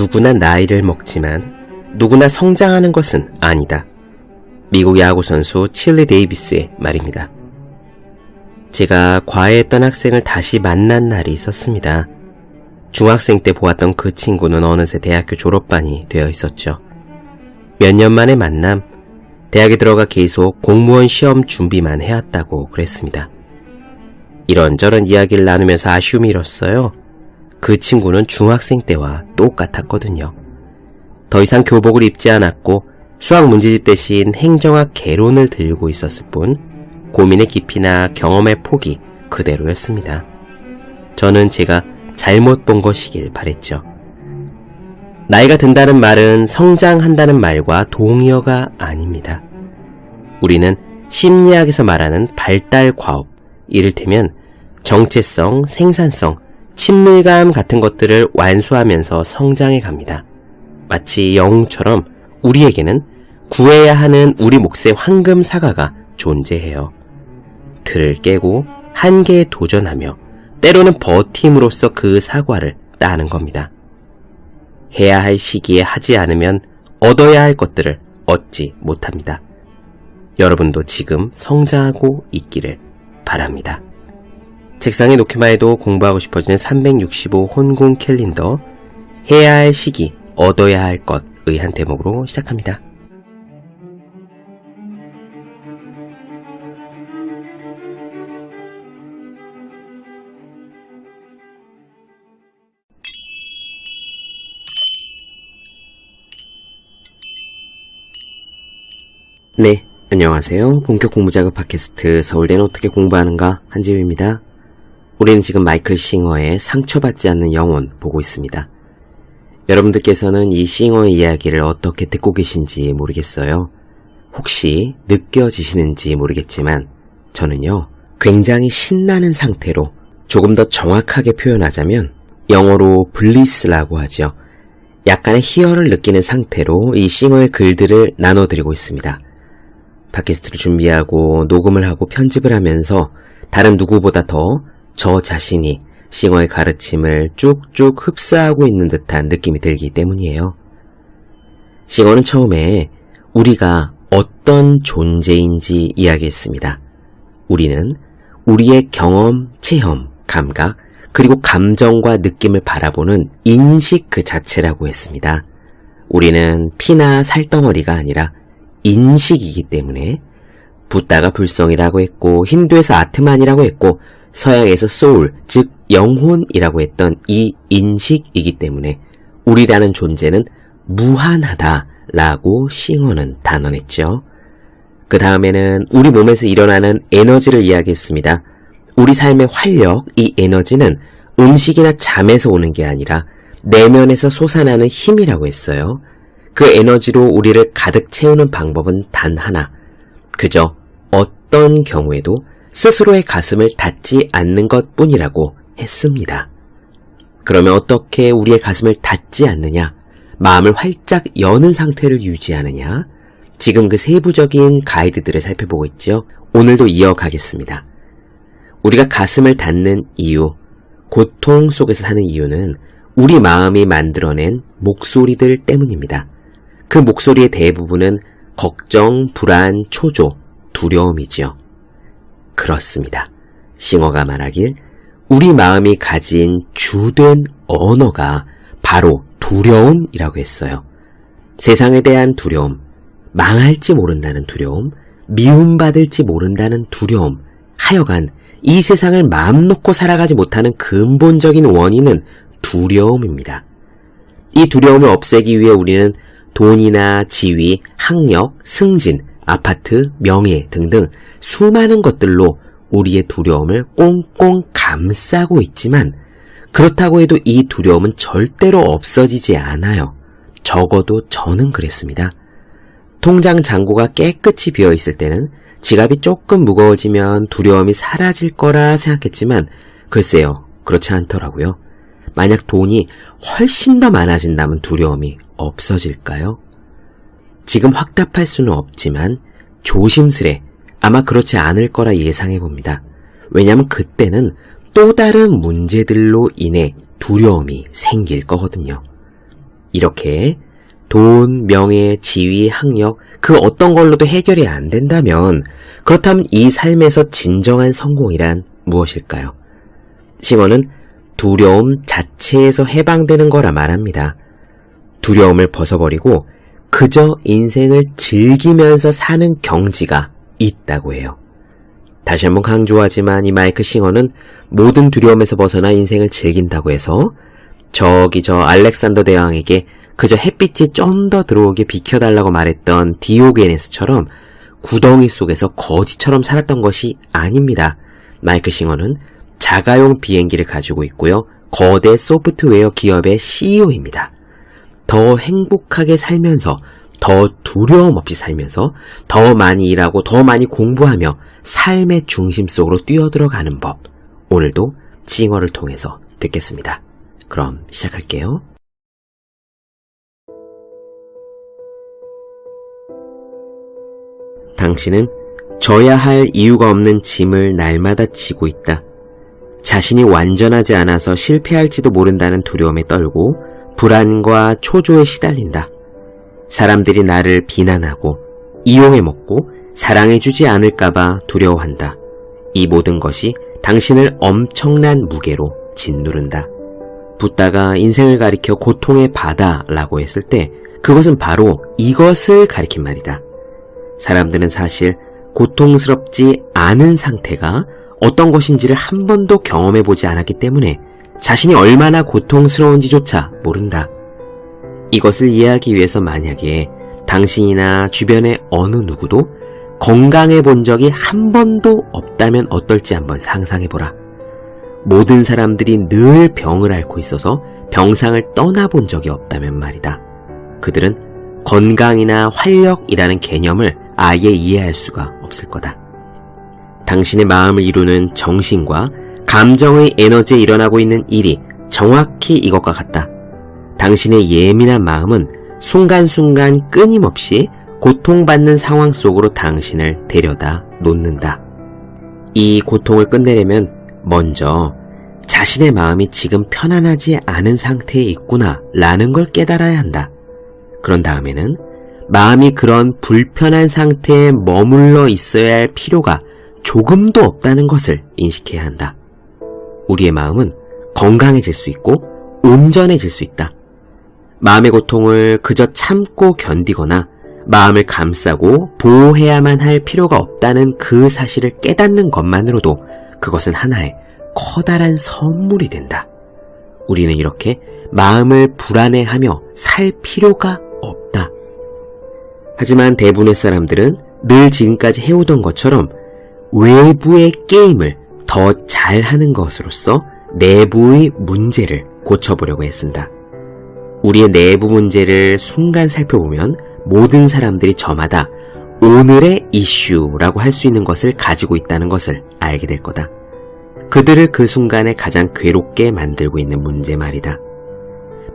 누구나 나이를 먹지만 누구나 성장하는 것은 아니다. 미국 야구 선수 칠리 데이비스의 말입니다. 제가 과외했던 학생을 다시 만난 날이 있었습니다. 중학생 때 보았던 그 친구는 어느새 대학교 졸업반이 되어 있었죠. 몇 년 만에 만남, 대학에 들어가 계속 공무원 시험 준비만 해왔다고 그랬습니다. 이런저런 이야기를 나누면서 아쉬움이 일었어요. 그 친구는 중학생 때와 똑같았거든요. 더 이상 교복을 입지 않았고 수학 문제집 대신 행정학 개론을 들고 있었을 뿐 고민의 깊이나 경험의 폭이 그대로였습니다. 저는 제가 잘못 본 것이길 바랬죠. 나이가 든다는 말은 성장한다는 말과 동의어가 아닙니다. 우리는 심리학에서 말하는 발달 과업, 이를테면 정체성, 생산성, 친밀감 같은 것들을 완수하면서 성장해 갑니다. 마치 영웅처럼 우리에게는 구해야 하는 우리 몫의 황금 사과가 존재해요. 틀을 깨고 한계에 도전하며 때로는 버팀으로써 그 사과를 따는 겁니다. 해야 할 시기에 하지 않으면 얻어야 할 것들을 얻지 못합니다. 여러분도 지금 성장하고 있기를 바랍니다. 책상에 놓기만 해도 공부하고 싶어지는 365 혼군 캘린더, 해야 할 시기, 얻어야 할 것의 한 대목으로 시작합니다. 네, 안녕하세요. 본격 공부자극 팟캐스트 서울대는 어떻게 공부하는가 한지우입니다. 우리는 지금 마이클 싱어의 상처받지 않는 영혼 보고 있습니다. 여러분들께서는 이 싱어의 이야기를 어떻게 듣고 계신지 모르겠어요. 혹시 느껴지시는지 모르겠지만 저는요, 굉장히 신나는 상태로 조금 더 정확하게 표현하자면 영어로 블리스라고 하죠. 약간의 희열을 느끼는 상태로 이 싱어의 글들을 나눠드리고 있습니다. 팟캐스트를 준비하고 녹음을 하고 편집을 하면서 다른 누구보다 더 저 자신이 싱어의 가르침을 쭉쭉 흡수하고 있는 듯한 느낌이 들기 때문이에요. 싱어는 처음에 우리가 어떤 존재인지 이야기했습니다. 우리는 우리의 경험, 체험, 감각, 그리고 감정과 느낌을 바라보는 인식 그 자체라고 했습니다. 우리는 피나 살덩어리가 아니라 인식이기 때문에 붓다가 불성이라고 했고 힌두에서 아트만이라고 했고 서양에서 소울, 즉 영혼이라고 했던 이 인식이기 때문에 우리라는 존재는 무한하다라고 싱어는 단언했죠. 그 다음에는 우리 몸에서 일어나는 에너지를 이야기했습니다. 우리 삶의 활력, 이 에너지는 음식이나 잠에서 오는 게 아니라 내면에서 솟아나는 힘이라고 했어요. 그 에너지로 우리를 가득 채우는 방법은 단 하나, 그저 어떤 경우에도 스스로의 가슴을 닫지 않는 것뿐이라고 했습니다. 그러면 어떻게 우리의 가슴을 닫지 않느냐, 마음을 활짝 여는 상태를 유지하느냐, 지금 그 세부적인 가이드들을 살펴보고 있죠. 오늘도 이어가겠습니다. 우리가 가슴을 닫는 이유, 고통 속에서 사는 이유는 우리 마음이 만들어낸 목소리들 때문입니다. 그 목소리의 대부분은 걱정, 불안, 초조, 두려움이죠. 그렇습니다. 싱어가 말하길 우리 마음이 가진 주된 언어가 바로 두려움이라고 했어요. 세상에 대한 두려움, 망할지 모른다는 두려움, 미움받을지 모른다는 두려움, 하여간 이 세상을 마음 놓고 살아가지 못하는 근본적인 원인은 두려움입니다. 이 두려움을 없애기 위해 우리는 돈이나 지위, 학력, 승진, 아파트, 명예 등등 수많은 것들로 우리의 두려움을 꽁꽁 감싸고 있지만 그렇다고 해도 이 두려움은 절대로 없어지지 않아요. 적어도 저는 그랬습니다. 통장 잔고가 깨끗이 비어있을 때는 지갑이 조금 무거워지면 두려움이 사라질 거라 생각했지만 글쎄요, 그렇지 않더라고요. 만약 돈이 훨씬 더 많아진다면 두려움이 없어질까요? 지금 확답할 수는 없지만 조심스레 아마 그렇지 않을 거라 예상해봅니다. 왜냐하면 그때는 또 다른 문제들로 인해 두려움이 생길 거거든요. 이렇게 돈, 명예, 지위, 학력 그 어떤 걸로도 해결이 안 된다면 그렇다면 이 삶에서 진정한 성공이란 무엇일까요? 싱어는 두려움 자체에서 해방되는 거라 말합니다. 두려움을 벗어버리고 그저 인생을 즐기면서 사는 경지가 있다고 해요. 다시 한번 강조하지만 이 마이클 싱어는 모든 두려움에서 벗어나 인생을 즐긴다고 해서 저기 저 알렉산더 대왕에게 그저 햇빛이 좀 더 들어오게 비켜달라고 말했던 디오게네스처럼 구덩이 속에서 거지처럼 살았던 것이 아닙니다. 마이클 싱어는 자가용 비행기를 가지고 있고요. 거대 소프트웨어 기업의 CEO입니다. 더 행복하게 살면서, 더 두려움 없이 살면서, 더 많이 일하고 더 많이 공부하며 삶의 중심 속으로 뛰어들어가는 법, 오늘도 싱어를 통해서 듣겠습니다. 그럼 시작할게요. 당신은 져야 할 이유가 없는 짐을 날마다 지고 있다. 자신이 완전하지 않아서 실패할지도 모른다는 두려움에 떨고 불안과 초조에 시달린다. 사람들이 나를 비난하고 이용해 먹고 사랑해주지 않을까봐 두려워한다. 이 모든 것이 당신을 엄청난 무게로 짓누른다. 붓다가 인생을 가리켜 고통의 바다라고 했을 때 그것은 바로 이것을 가리킨 말이다. 사람들은 사실 고통스럽지 않은 상태가 어떤 것인지를 한 번도 경험해보지 않았기 때문에 자신이 얼마나 고통스러운지조차 모른다. 이것을 이해하기 위해서 만약에 당신이나 주변의 어느 누구도 건강해 본 적이 한 번도 없다면 어떨지 한번 상상해보라. 모든 사람들이 늘 병을 앓고 있어서 병상을 떠나본 적이 없다면 말이다. 그들은 건강이나 활력이라는 개념을 아예 이해할 수가 없을 거다. 당신의 마음을 이루는 정신과 감정의 에너지에 일어나고 있는 일이 정확히 이것과 같다. 당신의 예민한 마음은 순간순간 끊임없이 고통받는 상황 속으로 당신을 데려다 놓는다. 이 고통을 끝내려면 먼저 자신의 마음이 지금 편안하지 않은 상태에 있구나 라는 걸 깨달아야 한다. 그런 다음에는 마음이 그런 불편한 상태에 머물러 있어야 할 필요가 조금도 없다는 것을 인식해야 한다. 우리의 마음은 건강해질 수 있고 온전해질 수 있다. 마음의 고통을 그저 참고 견디거나 마음을 감싸고 보호해야만 할 필요가 없다는 그 사실을 깨닫는 것만으로도 그것은 하나의 커다란 선물이 된다. 우리는 이렇게 마음을 불안해하며 살 필요가 없다. 하지만 대부분의 사람들은 늘 지금까지 해오던 것처럼 외부의 게임을 더 잘하는 것으로써 내부의 문제를 고쳐보려고 애쓴다. 우리의 내부 문제를 순간 살펴보면 모든 사람들이 저마다 오늘의 이슈라고 할 수 있는 것을 가지고 있다는 것을 알게 될 거다. 그들을 그 순간에 가장 괴롭게 만들고 있는 문제 말이다.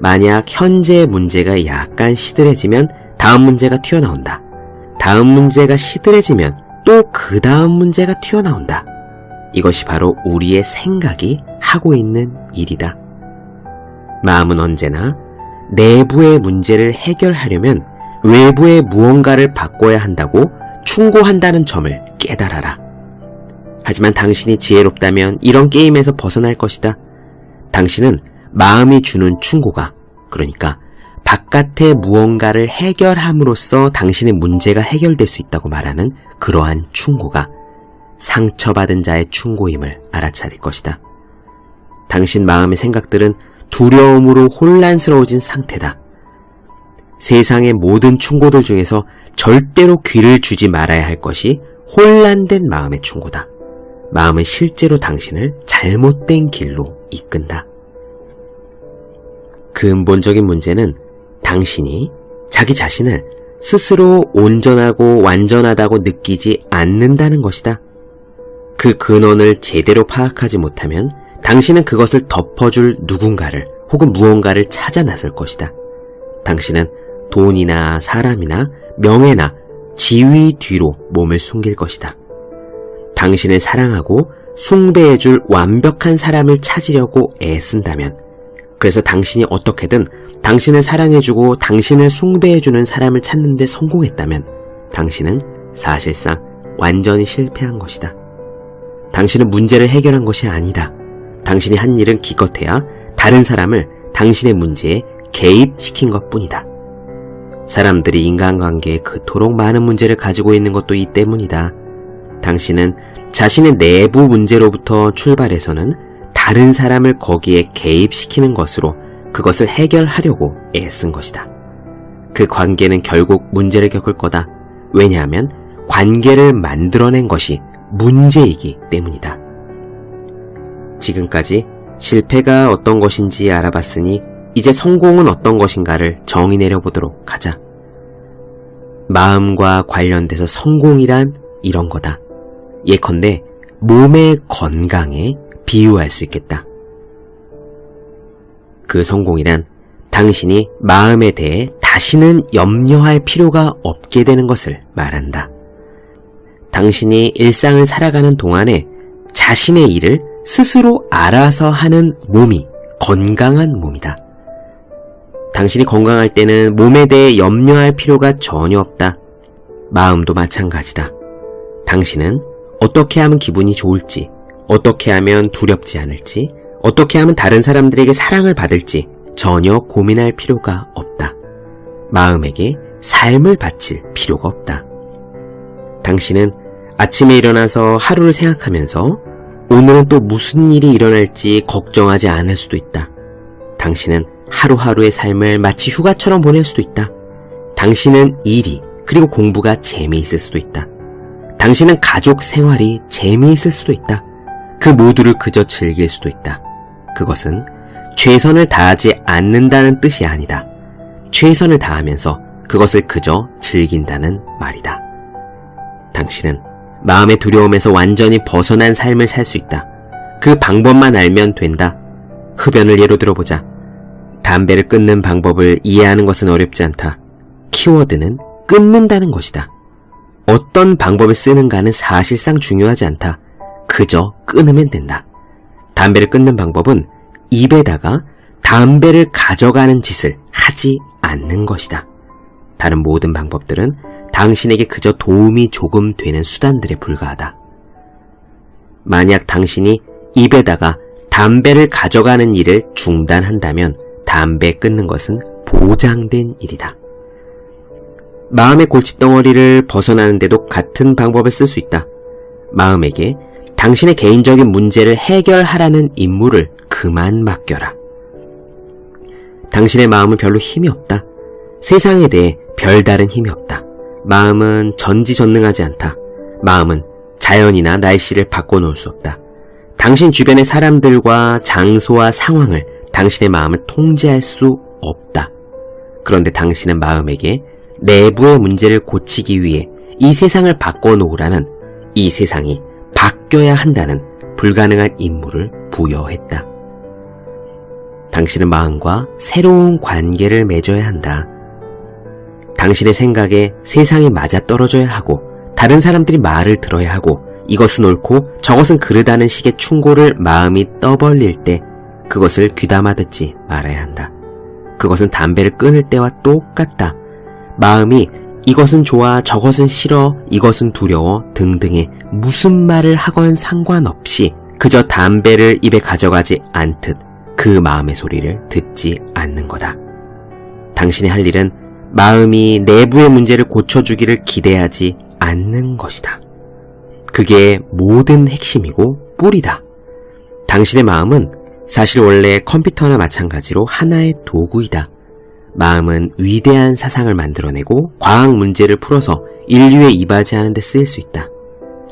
만약 현재의 문제가 약간 시들해지면 다음 문제가 튀어나온다. 다음 문제가 시들해지면 또 그 다음 문제가 튀어나온다. 이것이 바로 우리의 생각이 하고 있는 일이다. 마음은 언제나 내부의 문제를 해결하려면 외부의 무언가를 바꿔야 한다고 충고한다는 점을 깨달아라. 하지만 당신이 지혜롭다면 이런 게임에서 벗어날 것이다. 당신은 마음이 주는 충고가, 그러니까 바깥의 무언가를 해결함으로써 당신의 문제가 해결될 수 있다고 말하는 그러한 충고가 상처받은 자의 충고임을 알아차릴 것이다. 당신 마음의 생각들은 두려움으로 혼란스러워진 상태다. 세상의 모든 충고들 중에서 절대로 귀를 주지 말아야 할 것이 혼란된 마음의 충고다. 마음은 실제로 당신을 잘못된 길로 이끈다. 근본적인 문제는 당신이 자기 자신을 스스로 온전하고 완전하다고 느끼지 않는다는 것이다. 그 근원을 제대로 파악하지 못하면 당신은 그것을 덮어줄 누군가를 혹은 무언가를 찾아 나설 것이다. 당신은 돈이나 사람이나 명예나 지위 뒤로 몸을 숨길 것이다. 당신을 사랑하고 숭배해줄 완벽한 사람을 찾으려고 애쓴다면, 그래서 당신이 어떻게든 당신을 사랑해주고 당신을 숭배해주는 사람을 찾는 데 성공했다면 당신은 사실상 완전히 실패한 것이다. 당신은 문제를 해결한 것이 아니다. 당신이 한 일은 기껏해야 다른 사람을 당신의 문제에 개입시킨 것뿐이다. 사람들이 인간관계에 그토록 많은 문제를 가지고 있는 것도 이 때문이다. 당신은 자신의 내부 문제로부터 출발해서는 다른 사람을 거기에 개입시키는 것으로 그것을 해결하려고 애쓴 것이다. 그 관계는 결국 문제를 겪을 거다. 왜냐하면 관계를 만들어낸 것이 문제이기 때문이다. 지금까지 실패가 어떤 것인지 알아봤으니 이제 성공은 어떤 것인가를 정의 내려보도록 하자. 마음과 관련돼서 성공이란 이런 거다. 예컨대 몸의 건강에 비유할 수 있겠다. 그 성공이란 당신이 마음에 대해 다시는 염려할 필요가 없게 되는 것을 말한다. 당신이 일상을 살아가는 동안에 자신의 일을 스스로 알아서 하는 몸이 건강한 몸이다. 당신이 건강할 때는 몸에 대해 염려할 필요가 전혀 없다. 마음도 마찬가지다. 당신은 어떻게 하면 기분이 좋을지, 어떻게 하면 두렵지 않을지, 어떻게 하면 다른 사람들에게 사랑을 받을지 전혀 고민할 필요가 없다. 마음에게 삶을 바칠 필요가 없다. 당신은 아침에 일어나서 하루를 생각하면서 오늘은 또 무슨 일이 일어날지 걱정하지 않을 수도 있다. 당신은 하루하루의 삶을 마치 휴가처럼 보낼 수도 있다. 당신은 일이 그리고 공부가 재미있을 수도 있다. 당신은 가족 생활이 재미있을 수도 있다. 그 모두를 그저 즐길 수도 있다. 그것은 최선을 다하지 않는다는 뜻이 아니다. 최선을 다하면서 그것을 그저 즐긴다는 말이다. 당신은 마음의 두려움에서 완전히 벗어난 삶을 살 수 있다. 그 방법만 알면 된다. 흡연을 예로 들어보자. 담배를 끊는 방법을 이해하는 것은 어렵지 않다. 키워드는 끊는다는 것이다. 어떤 방법을 쓰는가는 사실상 중요하지 않다. 그저 끊으면 된다. 담배를 끊는 방법은 입에다가 담배를 가져가는 짓을 하지 않는 것이다. 다른 모든 방법들은 당신에게 그저 도움이 조금 되는 수단들에 불과하다. 만약 당신이 입에다가 담배를 가져가는 일을 중단한다면 담배 끊는 것은 보장된 일이다. 마음의 골칫덩어리를 벗어나는데도 같은 방법을 쓸 수 있다. 마음에게 당신의 개인적인 문제를 해결하라는 임무를 그만 맡겨라. 당신의 마음은 별로 힘이 없다. 세상에 대해 별다른 힘이 없다. 마음은 전지전능하지 않다. 마음은 자연이나 날씨를 바꿔놓을 수 없다. 당신 주변의 사람들과 장소와 상황을 당신의 마음을 통제할 수 없다. 그런데 당신은 마음에게 내부의 문제를 고치기 위해 이 세상을 바꿔놓으라는, 이 세상이 바뀌어야 한다는 불가능한 임무를 부여했다. 당신은 마음과 새로운 관계를 맺어야 한다. 당신의 생각에 세상이 맞아떨어져야 하고 다른 사람들이 말을 들어야 하고 이것은 옳고 저것은 그르다는 식의 충고를 마음이 떠벌릴 때 그것을 귀담아 듣지 말아야 한다. 그것은 담배를 끊을 때와 똑같다. 마음이 이것은 좋아, 저것은 싫어, 이것은 두려워 등등의 무슨 말을 하건 상관없이 그저 담배를 입에 가져가지 않듯 그 마음의 소리를 듣지 않는 거다. 당신이 할 일은 마음이 내부의 문제를 고쳐주기를 기대하지 않는 것이다. 그게 모든 핵심이고 뿌리다. 당신의 마음은 사실 원래 컴퓨터나 마찬가지로 하나의 도구이다. 마음은 위대한 사상을 만들어내고 과학 문제를 풀어서 인류에 이바지하는 데 쓰일 수 있다.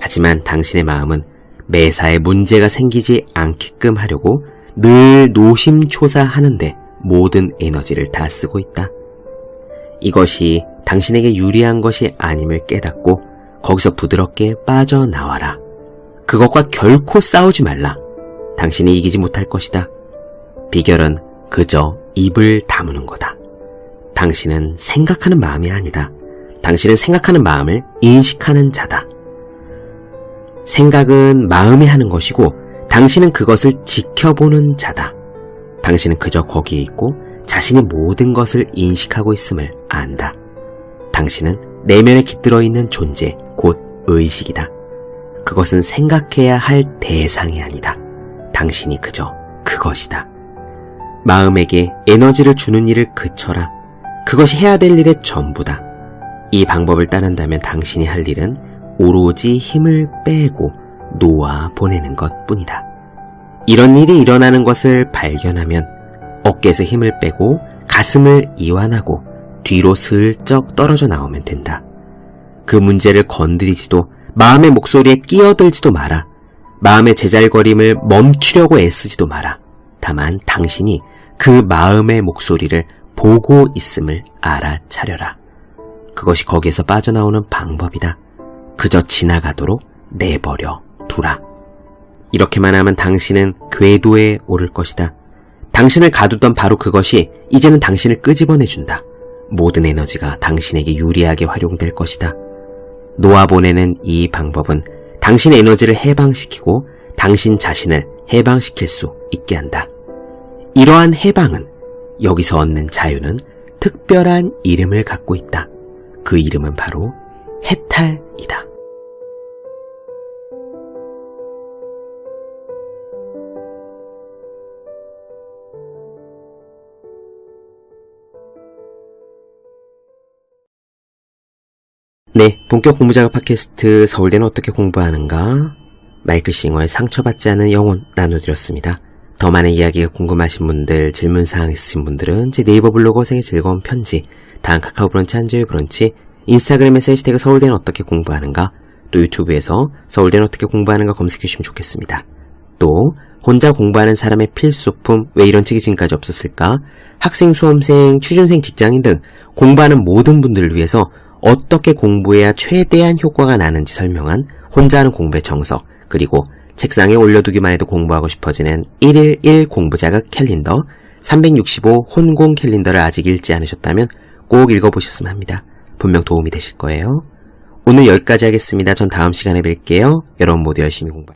하지만 당신의 마음은 매사에 문제가 생기지 않게끔 하려고 늘 노심초사하는데 모든 에너지를 다 쓰고 있다. 이것이 당신에게 유리한 것이 아님을 깨닫고 거기서 부드럽게 빠져나와라. 그것과 결코 싸우지 말라. 당신이 이기지 못할 것이다. 비결은 그저 입을 다무는 거다. 당신은 생각하는 마음이 아니다. 당신은 생각하는 마음을 인식하는 자다. 생각은 마음이 하는 것이고 당신은 그것을 지켜보는 자다. 당신은 그저 거기에 있고 자신이 모든 것을 인식하고 있음을 안다. 당신은 내면에 깃들어 있는 존재, 곧 의식이다. 그것은 생각해야 할 대상이 아니다. 당신이 그저 그것이다. 마음에게 에너지를 주는 일을 그쳐라. 그것이 해야 될 일의 전부다. 이 방법을 따른다면 당신이 할 일은 오로지 힘을 빼고 놓아 보내는 것 뿐이다. 이런 일이 일어나는 것을 발견하면 어깨에서 힘을 빼고 가슴을 이완하고 뒤로 슬쩍 떨어져 나오면 된다. 그 문제를 건드리지도 마음의 목소리에 끼어들지도 마라. 마음의 제잘거림을 멈추려고 애쓰지도 마라. 다만 당신이 그 마음의 목소리를 보고 있음을 알아차려라. 그것이 거기에서 빠져나오는 방법이다. 그저 지나가도록 내버려 두라. 이렇게만 하면 당신은 궤도에 오를 것이다. 당신을 가두던 바로 그것이 이제는 당신을 끄집어내준다. 모든 에너지가 당신에게 유리하게 활용될 것이다. 놓아보내는 이 방법은 당신의 에너지를 해방시키고 당신 자신을 해방시킬 수 있게 한다. 이러한 해방은, 여기서 얻는 자유는 특별한 이름을 갖고 있다. 그 이름은 바로 해탈이다. 네, 본격 공부작업 팟캐스트 서울대는 어떻게 공부하는가? 마이클 싱어의 상처받지 않은 영혼 나눠드렸습니다. 더 많은 이야기가 궁금하신 분들, 질문사항 있으신 분들은 제 네이버 블로그 생의 즐거운 편지, 다음 카카오 브런치 한주의 브런치, 인스타그램에서 해시태그 서울대는 어떻게 공부하는가, 또 유튜브에서 서울대는 어떻게 공부하는가 검색해주시면 좋겠습니다. 또 혼자 공부하는 사람의 필수품, 왜 이런 책이 지금까지 없었을까? 학생, 수험생, 취준생, 직장인 등 공부하는 모든 분들을 위해서 어떻게 공부해야 최대한 효과가 나는지 설명한 혼자 하는 공부의 정석, 그리고 책상에 올려두기만 해도 공부하고 싶어지는 1일 1 공부자극 캘린더, 365 혼공 캘린더를 아직 읽지 않으셨다면 꼭 읽어보셨으면 합니다. 분명 도움이 되실 거예요. 오늘 여기까지 하겠습니다. 전 다음 시간에 뵐게요. 여러분 모두 열심히 공부하세요.